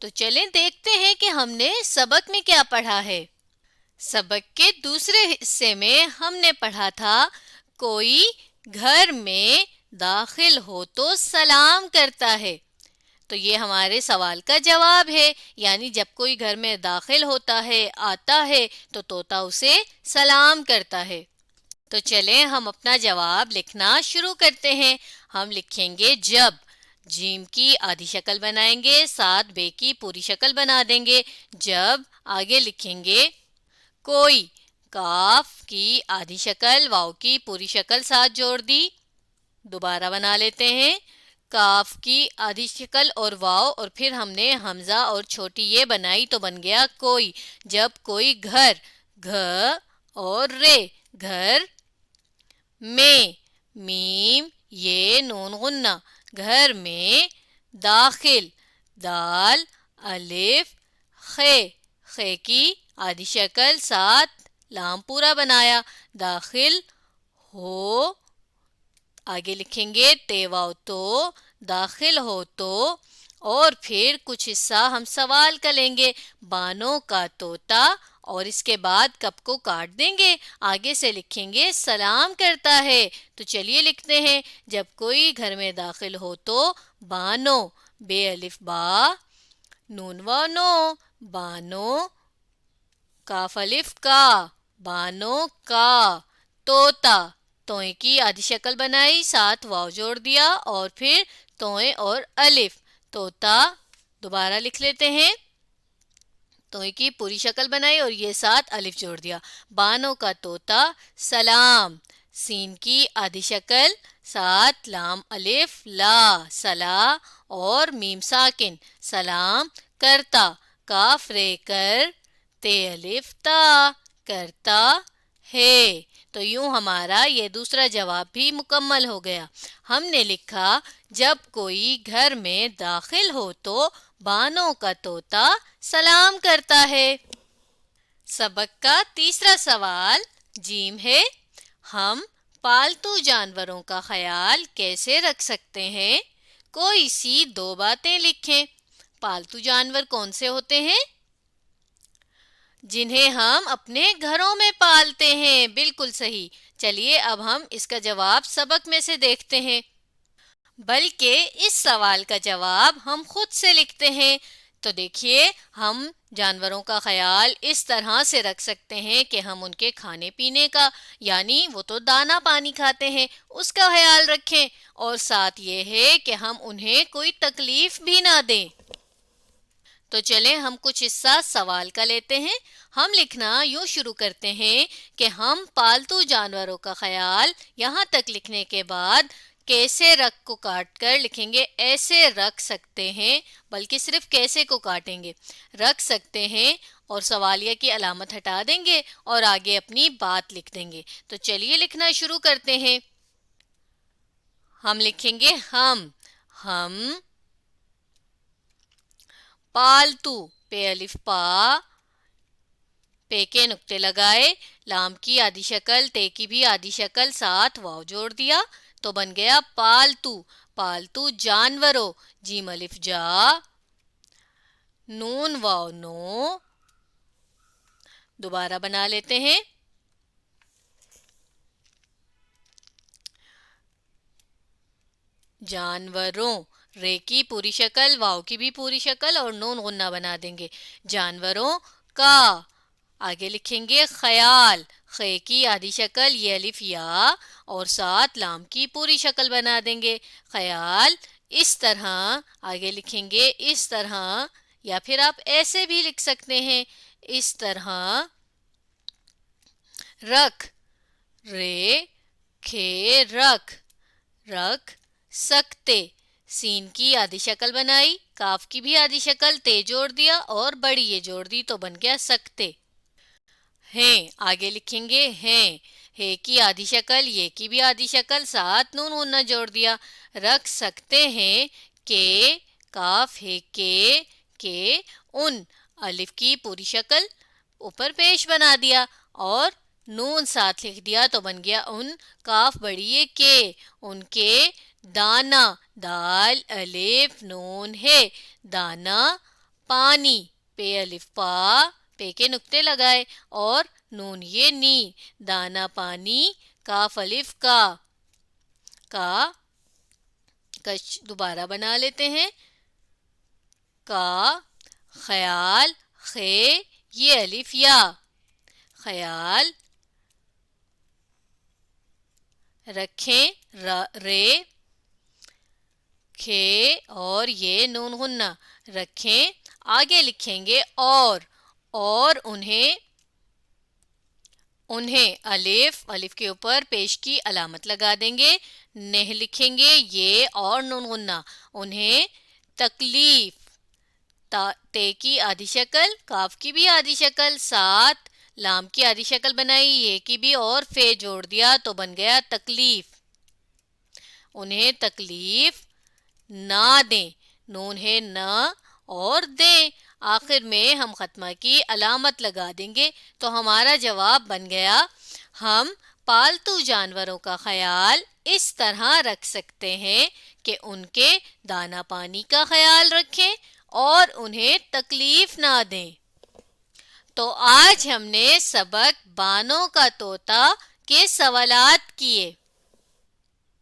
تو چلیں دیکھتے ہیں کہ ہم نے سبق میں کیا پڑھا ہے۔ سبق کے دوسرے حصے میں ہم نے پڑھا تھا کوئی گھر میں داخل ہو تو سلام کرتا ہے۔ تو یہ ہمارے سوال کا جواب ہے، یعنی جب کوئی گھر میں داخل ہوتا ہے، آتا ہے تو طوطا اسے سلام کرتا ہے۔ تو چلیں ہم اپنا جواب لکھنا شروع کرتے ہیں۔ ہم لکھیں گے جب، جیم کی آدھی شکل بنائیں گے، ساتھ بے کی پوری شکل بنا دیں گے۔ جب آگے لکھیں گے کوئی، کاف کی آدھی شکل، واو کی پوری شکل ساتھ جوڑ دی۔ دوبارہ بنا لیتے ہیں، کاف کی آدھی شکل اور واو، اور پھر ہم نے حمزہ اور چھوٹی یہ بنائی تو بن گیا کوئی۔ جب کوئی گھر، گھ اور رے، گھر میں، میم یہ نون غنہ، گھر میں داخل، دال الف خے، خے کی آدھی شکل ساتھ لام پورا بنایا، داخل ہو۔ آگے لکھیں گے تے واو تو، داخل ہو تو، اور پھر کچھ حصہ ہم سوال کا لیں گے، بانوں کا طوطا، اور اس کے بعد کب کو کاٹ دیں گے، آگے سے لکھیں گے سلام کرتا ہے۔ تو چلیے لکھتے ہیں، جب کوئی گھر میں داخل ہو تو بانو، بے الف با، نون و نو، بانو، کاف الف کا، بانو کا، طوطا، توئیں کی آدھی شکل بنائی، ساتھ واو جوڑ دیا، اور پھر توئیں اور الف، طوطا۔ دوبارہ لکھ لیتے ہیں، توئیں کی پوری شکل بنائی اور یہ ساتھ الف جوڑ دیا، بانوں کا طوطا سلام، سین کی آدھی شکل ساتھ لام الف لا، سلا، اور میم ساکن، سلام کرتا، کاف رے کر، تے الف تا، کرتا ہے۔ تو یوں ہمارا یہ دوسرا جواب بھی مکمل ہو گیا۔ ہم نے لکھا جب کوئی گھر میں داخل ہو تو بانوں کا طوطا سلام کرتا ہے۔ سبق کا تیسرا سوال جیم ہے، ہم پالتو جانوروں کا خیال کیسے رکھ سکتے ہیں؟ کوئی سی دو باتیں لکھیں۔ پالتو جانور کون سے ہوتے ہیں؟ جنہیں ہم اپنے گھروں میں پالتے ہیں، بالکل صحیح۔ چلیے اب ہم اس کا جواب سبق میں سے دیکھتے ہیں، بلکہ اس سوال کا جواب ہم خود سے لکھتے ہیں۔ تو دیکھیے، ہم جانوروں کا خیال اس طرح سے رکھ سکتے ہیں کہ ہم ان کے کھانے پینے کا، یعنی وہ تو دانا پانی کھاتے ہیں، اس کا خیال رکھیں، اور ساتھ یہ ہے کہ ہم انہیں کوئی تکلیف بھی نہ دیں۔ تو چلیں ہم کچھ حصہ سوال کا لیتے ہیں۔ ہم لکھنا یوں شروع کرتے ہیں کہ ہم پالتو جانوروں کا خیال، یہاں تک لکھنے کے بعد کیسے رکھ کو کاٹ کر لکھیں گے ایسے رکھ سکتے ہیں، بلکہ صرف کیسے کو کاٹیں گے، رکھ سکتے ہیں، اور سوالیہ کی علامت ہٹا دیں گے اور آگے اپنی بات لکھ دیں گے۔ تو چلیے لکھنا شروع کرتے ہیں۔ ہم لکھیں گے ہم پالتو، پے الف پا، پے کے نقطے لگائے، لام کی آدھی شکل، تے کی بھی آدھی شکل، ساتھ واو جوڑ دیا تو بن گیا پالتو، پالتو جانوروں، جیم الف جا، نون واو نو۔ دوبارہ بنا لیتے ہیں، جانوروں، رے کی پوری شکل، واو کی بھی پوری شکل، اور نون غنہ بنا دیں گے، جانوروں کا۔ آگے لکھیں گے خیال، خے کی آدھی شکل، یہ الف یا، اور ساتھ لام کی پوری شکل بنا دیں گے، خیال۔ اس طرح آگے لکھیں گے، اس طرح، یا پھر آپ ایسے بھی لکھ سکتے ہیں، اس طرح، رکھ، رے کھے رکھ، رکھ سکتے، سین کی آدھی شکل بنائی، کاف کی بھی آدھی شکل، تے جوڑ دیا اور بڑی یہ جوڑ دی تو بن گیا سکتے ہیں۔ آگے لکھیں گے ہیں، ہے کی آدھی شکل، یہ کی بھی آدھی شکل، ساتھ نون غنہ جوڑ دیا، رکھ سکتے ہیں کہ، کاف ہے کے ان، الف کی پوری شکل اوپر پیش بنا دیا اور نون ساتھ لکھ دیا تو بن گیا ان، کاف بڑی ہے کے، ان کے دانا، دال الف نون ہے، دانا پانی، پے الف پا، پے کے نقطے لگائے، اور نون یہ نی، دانا پانی، کاف الف کا، کش دوبارہ بنا لیتے ہیں، کا، خیال، خے، یہ الف یا، خیال، رکھیں، رے، کھے، اور یہ نون غنہ، رکھیں، آگے لکھیں گے اور انہیں الف کے اوپر پیش کی علامت لگا دیں گے، نہیں لکھیں گے یہ اور نون غنہ، انہیں تکلیف، تے کی آدھی شکل، کاف کی بھی آدھی شکل، ساتھ لام کی آدھی شکل بنائی، یہ کی بھی، اور فے جوڑ دیا تو بن گیا تکلیف، انہیں تکلیف نہ دیں، نون ہے نہ اور دیں، آخر میں ہم ختمہ کی علامت لگا دیں گے، تو ہمارا جواب بن گیا، ہم پالتو جانوروں کا خیال اس طرح رکھ سکتے ہیں کہ ان کے دانا پانی کا خیال رکھیں اور انہیں تکلیف نہ دیں۔ تو آج ہم نے سبق بانوں کا طوطا کے سوالات کیے۔